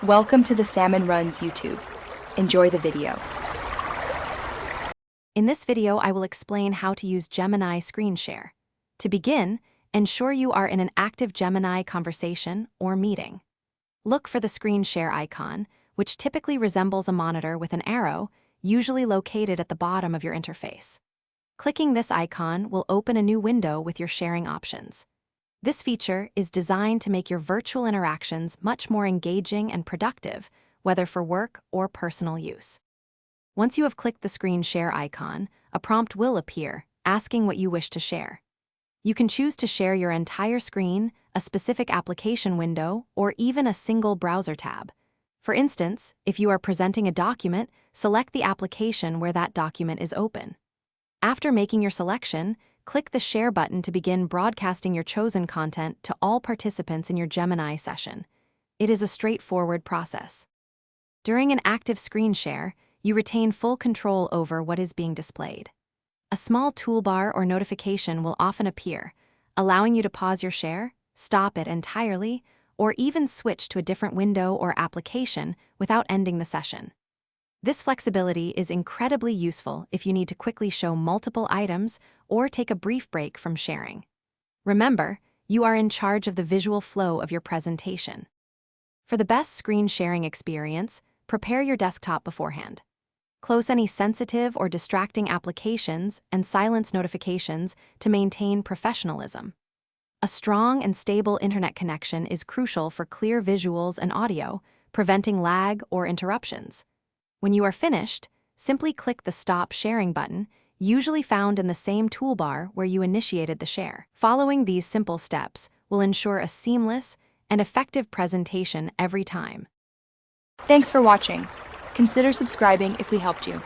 Welcome to the Salmon Runs YouTube. Enjoy the video. In this video, I will explain how to use Gemini screen share. To begin, ensure you are in an active Gemini conversation or meeting. Look for the screen share icon, which typically resembles a monitor with an arrow, usually located at the bottom of your interface. Clicking this icon will open a new window with your sharing options. This feature is designed to make your virtual interactions much more engaging and productive, whether for work or personal use. Once you have clicked the screen share icon, a prompt will appear, asking what you wish to share. You can choose to share your entire screen, a specific application window, or even a single browser tab. For instance, if you are presenting a document, select the application where that document is open. After making your selection, click the Share button to begin broadcasting your chosen content to all participants in your Gemini session. It is a straightforward process. During an active screen share, you retain full control over what is being displayed. A small toolbar or notification will often appear, allowing you to pause your share, stop it entirely, or even switch to a different window or application without ending the session. This flexibility is incredibly useful if you need to quickly show multiple items or take a brief break from sharing. Remember, you are in charge of the visual flow of your presentation. For the best screen sharing experience, prepare your desktop beforehand. Close any sensitive or distracting applications and silence notifications to maintain professionalism. A strong and stable internet connection is crucial for clear visuals and audio, preventing lag or interruptions. When you are finished, simply click the Stop Sharing button, usually found in the same toolbar where you initiated the share. Following these simple steps will ensure a seamless and effective presentation every time. Thanks for watching. Consider subscribing if we helped you.